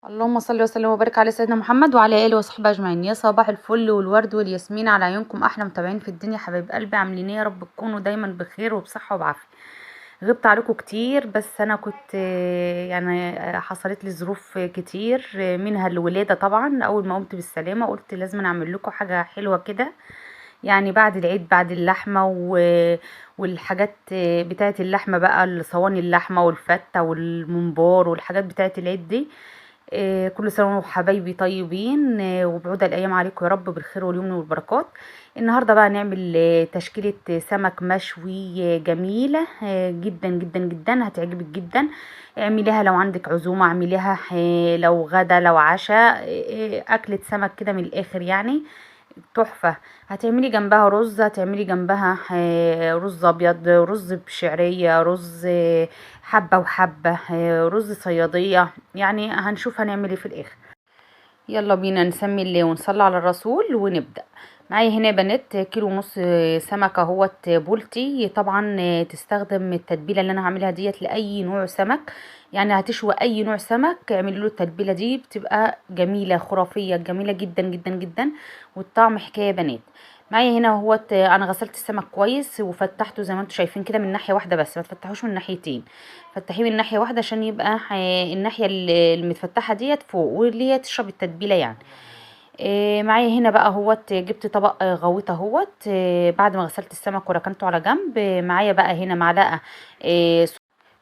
اللهم صل وسلم وبارك على سيدنا محمد وعلى اله وصحبه اجمعين. يا صباح الفل والورد والياسمين على عيونكم احلى متابعين في الدنيا، حبايب قلبي، عاملين ايه؟ يا رب تكونوا دايما بخير وبصحه وبعافيه. غبت عليكم كتير، بس انا كنت حصلت لي ظروف كتير، منها الولاده. طبعا اول ما قمت بالسلامه قلت لازم اعمل لكم حاجه حلوه كده، يعني بعد العيد، بعد اللحمه والحاجات بتاعه اللحمه بقى، صواني اللحمه والفته والممبار والحاجات بتاعه العيد دي. كل سنة وحبايبي طيبين، وبعود الأيام عليكم يا رب بالخير واليمن والبركات. النهاردة بقى نعمل تشكيلة سمك مشوي جميلة جدا جدا جدا، هتعجبك جدا. اعمليها لو عندك عزومة، اعمليها لو غدا لو عشاء، أكلة سمك كده من الآخر يعني، تحفة. هتعملي جنبها رز، هتعملي جنبها رز ابيض، رز بشعرية، رز حبة وحبة، رز صيادية، يعني هنشوف هنعمل ايه في الاخر. يلا بينا نسمي الله ونصلي على الرسول ونبدأ. معايا هنا يا بنات كيلو ونص سمكة اهوت بولتي. طبعا تستخدم التتبيلة اللي انا هعملها ديت لأي نوع سمك، يعني هتشوي اي نوع سمك اعملي له التتبيلة دي، بتبقى جميلة خرافية جميلة جدا جدا جدا، والطعم حكاية يا بنات. معايا هنا اهوت انا غسلت السمك كويس وفتحته زي ما انتم شايفين كده من ناحية واحدة بس، ما تفتحوش من ناحيتين، فتحيه من ناحية واحدة عشان يبقى الناحية المتفتحة ديت فوق، واللي هي تشرب التتبيلة يعني. معايا هنا بقى اهوت جبت طبق غويط اهوت، بعد ما غسلت السمك وركنته على جنب. معايا بقى هنا معلقة،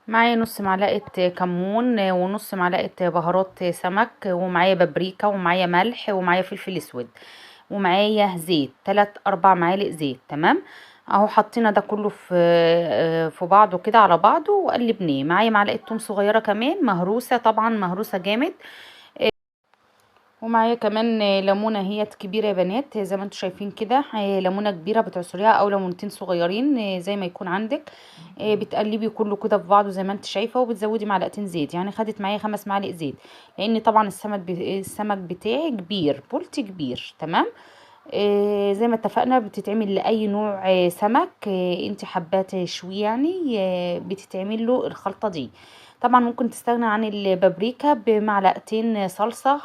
معايا نص معلقة كمون، ونص معلقة بهارات سمك، ومعايا بابريكا، ومعايا ملح، ومعايا فلفل اسود، ومعايا زيت 3 4 معالق زيت. تمام، اهو حطينا ده كله في بعضه كده على بعضه وقلبناه. معايا معلقة توم صغيرة كمان مهروسة، طبعا مهروسة جامد. ومعايا كمان ليمونه هي كبيره يا بنات زي ما انتم شايفين كده، ليمونه كبيره بتعصريها او ليمونتين صغيرين زي ما يكون عندك. بتقلبي كله كده في بعضه زي ما انت شايفه، وبتزودي معلقتين زيت، يعني خدت معايا 5 معالق زيت، لان طبعا السمك بتاعي كبير، بولتي كبير. تمام، زي ما اتفقنا بتتعمل لاي نوع سمك انت حباه تشويه يعني، بتتعمل له الخلطه دي. طبعا ممكن تستغنى عن البابريكا بمعلقتين صلصه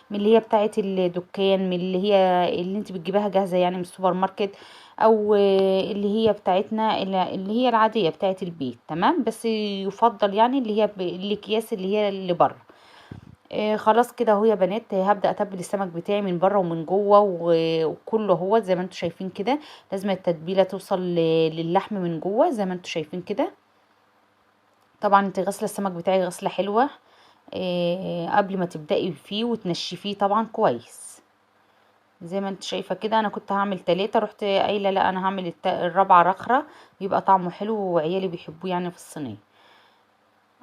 من اللي هي بتاعه الدكان، من اللي انت بتجيبها جاهزه يعني من السوبر ماركت، او اللي هي بتاعتنا اللي هي العاديه بتاعه البيت. تمام، بس يفضل يعني اللي هي الاكياس اللي هي اللي بره. خلاص كده اهو يا بنات، هبدأ اتبل السمك بتاعي من بره ومن جوه وكله اهو زي ما انتم شايفين كده. لازم التتبيله توصل للحم من جوه زي ما انتم شايفين كده. طبعا انت غسله السمك بتاعي غسله حلوه قبل ما تبدأي فيه وتنشفيه طبعا كويس. زي ما انت شايفه كده، انا كنت هعمل 3، رحت قايله لا انا هعمل الرابعه رخره، يبقى طعمه حلو وعيالي بيحبوه يعني في الصينيه.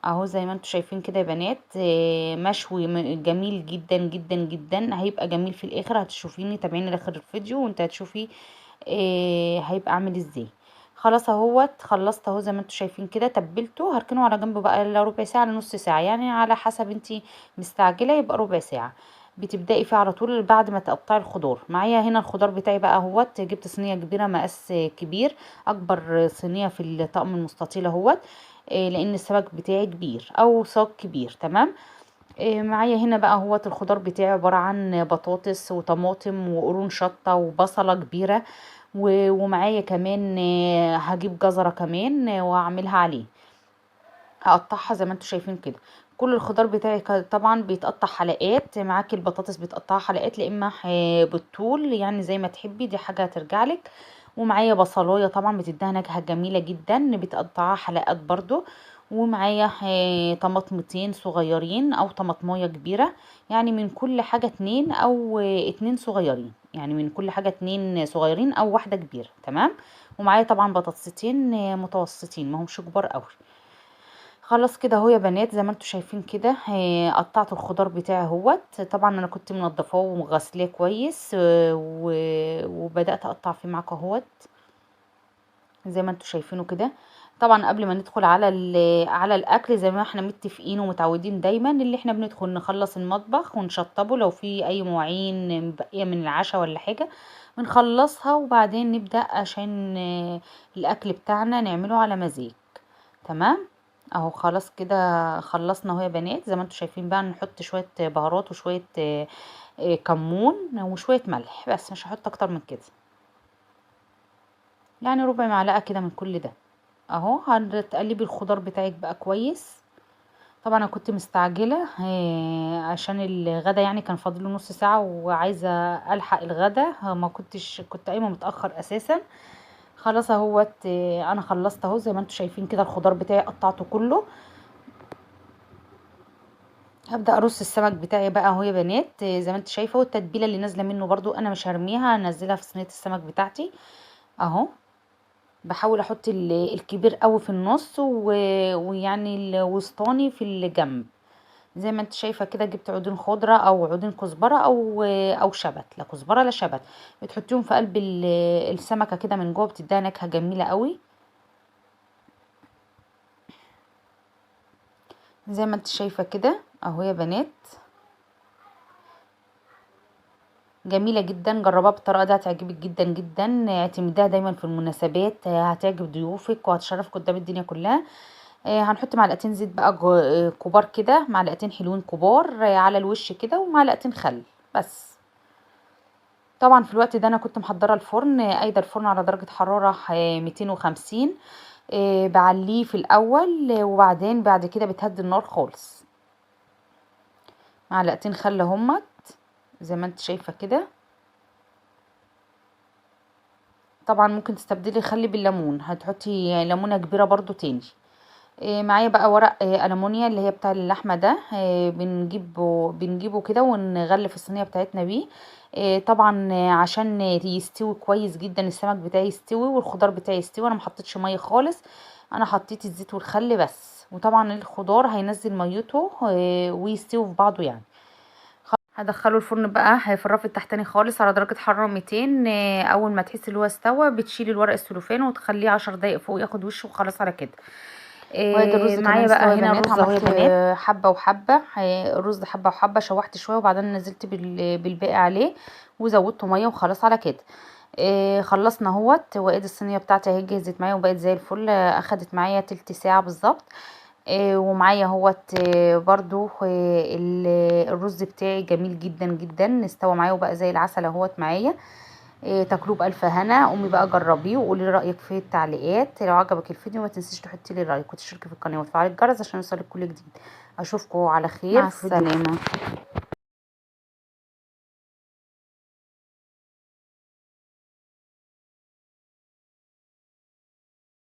اهو زي ما انتم شايفين كده يا بنات، مشوي جميل جدا جدا جدا، هيبقى جميل في الاخر. هتشوفيني تابعيني لاخر الفيديو وانت هتشوفي هيبقى عامل ازاي. خلاص اهوت خلصت اهو زي ما انتم شايفين كده، تبلته هركنه على جنب بقى ربع ساعه لنص ساعه، يعني على حسب انتي مستعجله يبقى ربع ساعه. بتبدأي فيه على طول بعد ما تقطعي الخضار. معايا هنا الخضار بتاعي بقى اهوت، جبت صينيه كبيره مقاس كبير، اكبر صينيه في الطقم المستطيل اهوت، لان السمك بتاعي كبير او صاج كبير. تمام، معايا هنا بقى هوت الخضار بتاعي عبارة عن بطاطس وطماطم وقرون شطة وبصلة كبيرة، ومعايا كمان هجيب جزرة كمان واعملها عليه، هقطعها زي ما انتم شايفين كده. كل الخضار بتاعي طبعا بيتقطع حلقات، معاكي البطاطس بتقطعها حلقات لا اما بالطول، يعني زي ما تحبي، دي حاجة هترجعلك. ومعايا بصلايه طبعا بتديها نكهه جميله جدا، بتقطعها حلقات برضو. ومعايا طماطمتين صغيرين او طماطمايه كبيره، يعني من كل حاجه 2 او 2 صغيرين، يعني من كل حاجه 2 صغيرين او واحده كبيره. تمام، ومعايا طبعا بطاطستين متوسطين ما همش كبار قوي. خلاص كده اهو يا بنات زي ما انتم شايفين كده، قطعت الخضار بتاعي اهوت. طبعا انا كنت منضفاه ومغسلاه كويس، وبدات اقطع فيه معاكم اهوت زي ما انتم شايفينه كده. طبعا قبل ما ندخل على الاكل زي ما احنا متفقين ومتعودين دايما، اللي احنا بندخل نخلص المطبخ ونشطبه، لو في اي مواعين مبقيه من العشاء ولا حاجه بنخلصها، وبعدين نبدا عشان الاكل بتاعنا نعمله على مزاج. تمام، اهو خلاص كده خلصنا اهو يا بنات. زي ما انتم شايفين بقى نحط شويه بهارات وشويه كمون وشويه ملح، بس مش هحط اكتر من كده، يعني ربع معلقه كده من كل ده. اهو هتقلبي الخضار بتاعك بقى كويس. طبعا انا كنت مستعجله عشان الغدا، يعني كان فاضله نص ساعه وعايزه الحق الغدا. ما كنت قايمه متاخر اساسا. خلاص اهوت انا خلصت اهو. زي ما انتم شايفين كده الخضار بتاعي قطعته كله. هبدا ارص السمك بتاعي بقى اهو يا بنات. زي ما انت شايفه، والتتبيله اللي نازله منه برضو انا مش هرميها، هنزلها في صينيه السمك بتاعتي اهو. بحاول احط الكبير قوي في النص ويعني الوسطاني في الجنب. زي ما انت شايفه كده جبت عودين خضره او عودين كزبره او شبت، لا كزبره لا شبت. بتحطيهم في قلب السمكه كده من جوه، بتديها نكهه جميله قوي. زي ما انت شايفه كده اهو يا بنات، جميله جدا. جربها بالطريقه دي هتعجبك جدا جدا. اعتمديها دايما في المناسبات، هتعجب ضيوفك وهتشرفك قدام الدنيا كلها. هنحط معلقتين زيت بقى كبار كده، معلقتين حلوين كبار على الوش كده، ومعلقتين خل بس. طبعا في الوقت ده انا كنت محضره الفرن، قايده الفرن على درجه حراره 250. بعليه في الاول، وبعدين بعد كده بتهدي النار خالص. معلقتين خل همت زي ما انت شايفه كده. طبعا ممكن تستبدلي الخل بالليمون، هتحطي ليمونه كبيره برضو تاني. معايا بقى ورق ألمونيا اللي هي بتاع اللحمة ده. بنجيبه كده ونغلف الصينية بتاعتنا بيه. طبعا عشان يستوي كويس جدا السمك بتاعي يستوي والخضار بتاعي يستوي، انا محطتش مية خالص، انا حطيت الزيت والخل بس. وطبعا الخضار هينزل ميته ويستوي في بعضه يعني. هدخله الفرن بقى في الرف التحتاني خالص على درجة حرارة 200. اول ما تحسي اللي هو استوى بتشيلي الورق السلوفان وتخليه 10 دقايق فوق ياخد وشه وخلاص على كده. وادي الرز كمان معايا بقى استوى يا هنا بنات. الرز اهو يا عملت بنات، حبه وحبه. الرز حبه وحبه شوحت شويه وبعدين نزلت بالباقي عليه وزودت ميه وخلاص على كده. خلصنا اهوت. وايد الصينيه بتاعتي اهي جهزت معايا وبقت زي الفل. اخدت معايا تلت ساعه بالظبط. ومعايا اهوت برضو الرز بتاعي جميل جدا جدا، استوى معايا وبقى زي العسل اهوت معايا. تاكلوه بألف هنا. قومي بقى جربيه وقولي رأيك في التعليقات. لو عجبك الفيديو ما تنسيش تحطي لي رأيك وتشتركي في القناة وتفعلي الجرس عشان يوصلك كل جديد. اشوفكم على خير مع في فيديو السلامة.